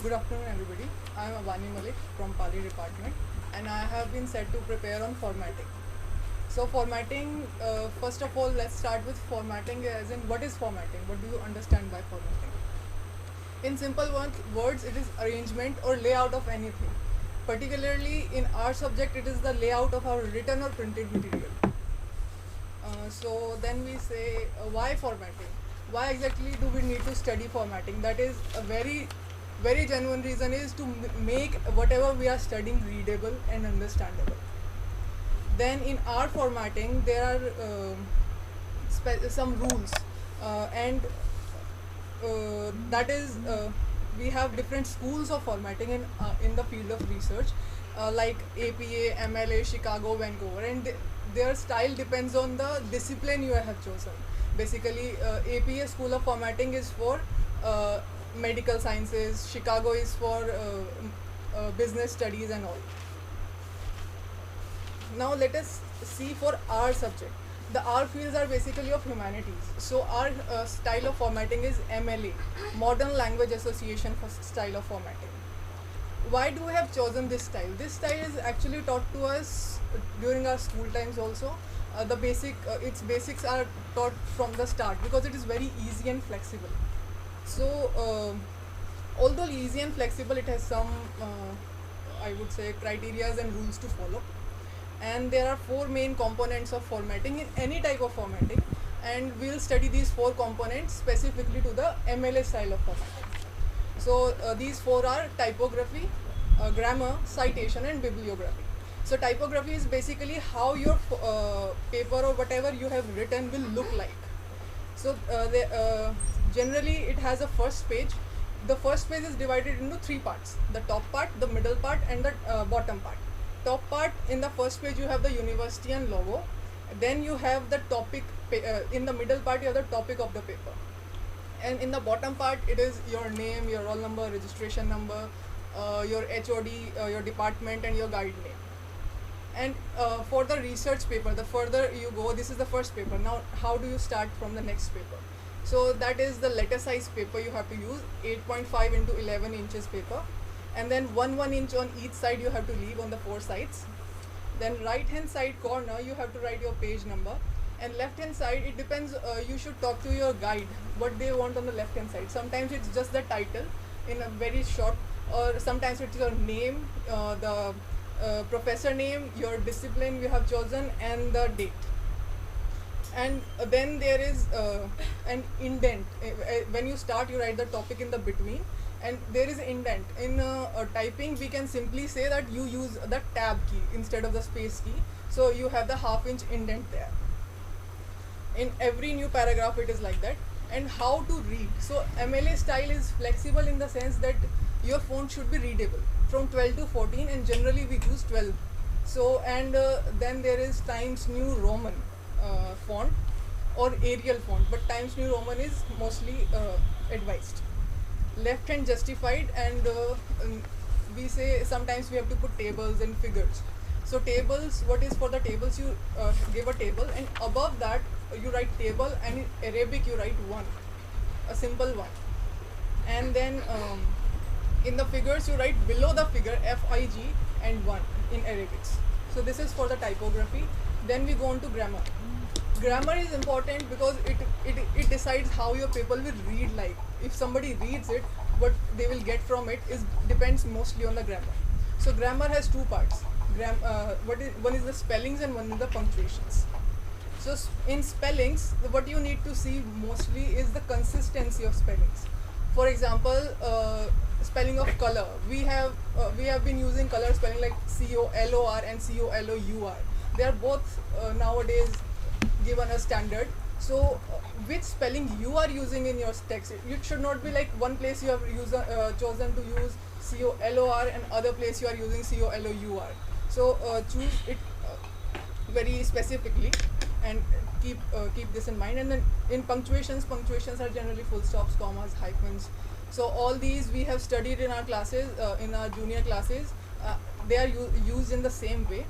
Good afternoon, everybody. I am Abani Malik from Pali department, and I have been set to prepare on formatting. So, formatting, first of all, let's start with formatting, as in what is formatting? What do you understand by formatting? In simple words, it is arrangement or layout of anything. Particularly in our subject, it is the layout of our written or printed material. So then we say, why formatting? Why exactly do we need to study formatting? That is a very genuine reason, is to make whatever we are studying readable and understandable. Then in our formatting there are some rules, and that is we have different schools of formatting in the field of research, like APA, MLA, Chicago, Vancouver, and their style depends on the discipline you have chosen. Basically, APA school of formatting is for medical sciences, Chicago is for business studies and all. Now let us see for our subject. The R fields are basically of humanities. So our style of formatting is MLA, Modern Language Association for style of formatting. Why do we have chosen this style? This style is actually taught to us during our school times also. Its basics are taught from the start because it is very easy and flexible. So although easy and flexible, it has some I would say criterias and rules to follow. And there are four main components of formatting in any type of formatting, and we'll study these four components specifically to the MLA style of formatting. So these four are typography, grammar, citation, and bibliography. So typography is basically how your paper or whatever you have written will look like. So generally it has a first page. The first page is divided into three parts: the top part, the middle part, and the bottom part. Top part, in the first page you have the university and logo. Then you have the topic. In the middle part you have the topic of the paper, and in the bottom part it is your name, your roll number, registration number, your HOD, your department, and your guide name. And for the research paper, the further you go, this is the first paper. Now how do you start from the next paper? So that is the letter size paper you have to use, 8.5 into 11 inches paper, and then 1 inch on each side you have to leave on the four sides. Then right hand side corner you have to write your page number, and left hand side, it depends, you should talk to your guide what they want on the left hand side. Sometimes it's just the title in a very short, or sometimes it's your name, the professor name, your discipline you have chosen, and the date. And then there is an indent. When you start, you write the topic in the between, and there is indent. In typing, we can simply say that you use the tab key instead of the space key, so you have the half-inch indent there. In every new paragraph it is like that. And how to read? So MLA style is flexible in the sense that your font should be readable from 12 to 14, and generally we use 12. So and then there is Times New Roman font or Arial font, but Times New Roman is mostly advised. Left hand justified, and we say sometimes we have to put tables and figures. So tables, what is for the tables? You give a table, and above that you write table, and in Arabic you write one, a simple one. And then in the figures you write below the figure FIG and 1 in Arabic. So this is for the typography. Then we go on to grammar. Grammar is important because it decides how your paper will read like. If somebody reads it, what they will get from it is depends mostly on the grammar. So grammar has two parts. One is the spellings and one is the punctuations. So in spellings, what you need to see mostly is the consistency of spellings. For example, spelling of color. We have been using color spelling like COLOR and COLOUR. They are both nowadays given a standard. So which spelling you are using in your text? It should not be like one place you have chosen to use COLOR and other place you are using COLOUR. So choose it very specifically, and keep this in mind. And then in punctuations are generally full stops, commas, hyphens. So all these we have studied in our classes, in our junior classes. They are used in the same way.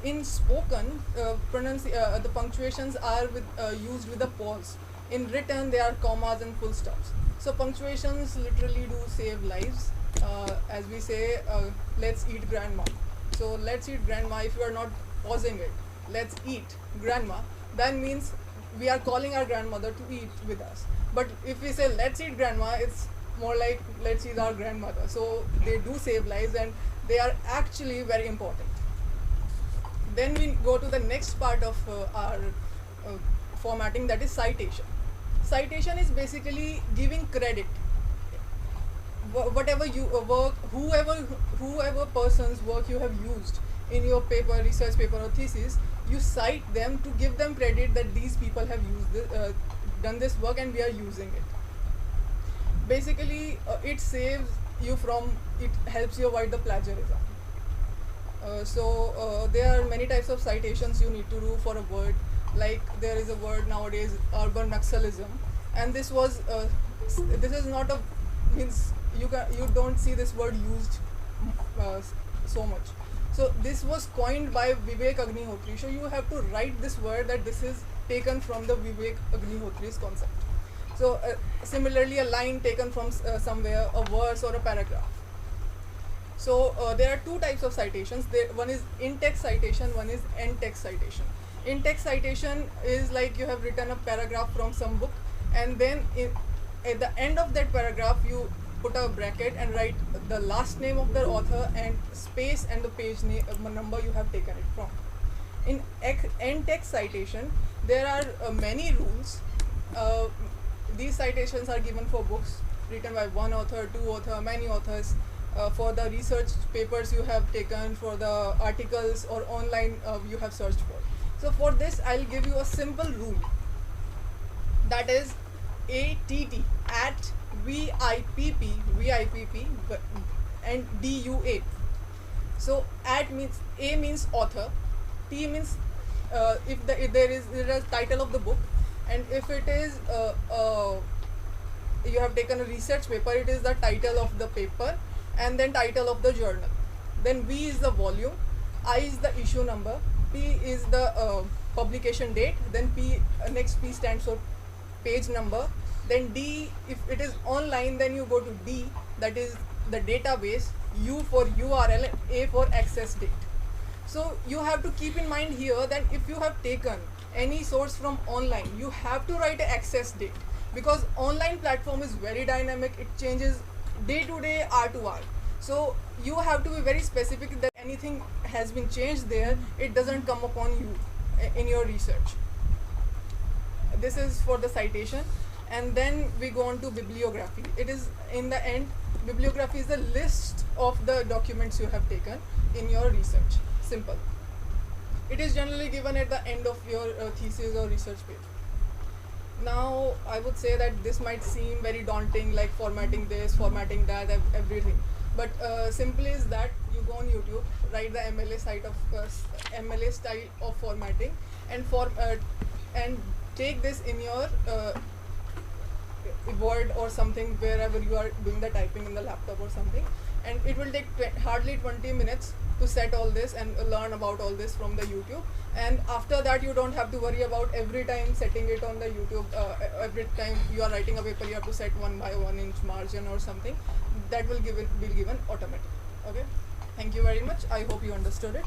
In spoken, the punctuations are used with a pause. In written, they are commas and full stops. So punctuations literally do save lives. As we say, let's eat grandma. So let's eat grandma. If you are not pausing it, let's eat grandma, then means we are calling our grandmother to eat with us. But if we say let's eat grandma, it's more like let's eat our grandmother. So they do save lives, and they are actually very important. Then we go to the next part of our formatting, that is citation. Citation is basically giving credit. Whatever you work, whoever person's work you have used in your paper, research paper or thesis, you cite them to give them credit that these people have used this, done this work and we are using it. Basically, it saves you from, it helps you avoid the plagiarism. There are many types of citations you need to do for a word. Like there is a word nowadays, urban Naxalism, and this is not a, means you don't see this word used so much. So this was coined by Vivek Agnihotri. So you have to write this word that this is taken from the Vivek Agnihotri's concept. So similarly, a line taken from somewhere, a verse or a paragraph. So there are two types of citations. One is in-text citation, one is end-text citation. In-text citation is like you have written a paragraph from some book, and then at the end of that paragraph you put a bracket and write the last name of the author and space and the page number you have taken it from. In end-text citation, there are many rules. These citations are given for books written by one author, two author, many authors. For the research papers you have taken, for the articles or online you have searched for. So for this I'll give you a simple rule, that is ATT, at VIPP and DUA. So at means, A means author, T means if there is a title of the book, and if it is you have taken a research paper, it is the title of the paper and then title of the journal. Then V is the volume, I is the issue number, P is the publication date, then next P stands for page number, then D, if it is online, then you go to D, that is the database, U for URL, and A for access date. So you have to keep in mind here that if you have taken any source from online, you have to write an access date, because online platform is very dynamic, it changes day to day, hour to hour. So you have to be very specific that anything has been changed there, it doesn't come upon you in your research. This is for the citation. And then we go on to bibliography. It is in the end, bibliography is the list of the documents you have taken in your research. Simple. It is generally given at the end of your thesis or research paper. Now I would say that this might seem very daunting, like formatting this, formatting that, everything. But simply is that you go on YouTube, write the MLA site of MLA style of formatting, and take this in your Word or something, wherever you are doing the typing in the laptop or something, and it will take hardly 20 minutes to set all this and learn about all this from the YouTube. And after that you don't have to worry about every time setting it on the YouTube. Every time you are writing a paper, you have to set 1 by 1 inch margin or something. That will be given automatically. Okay, thank you very much. I hope you understood it.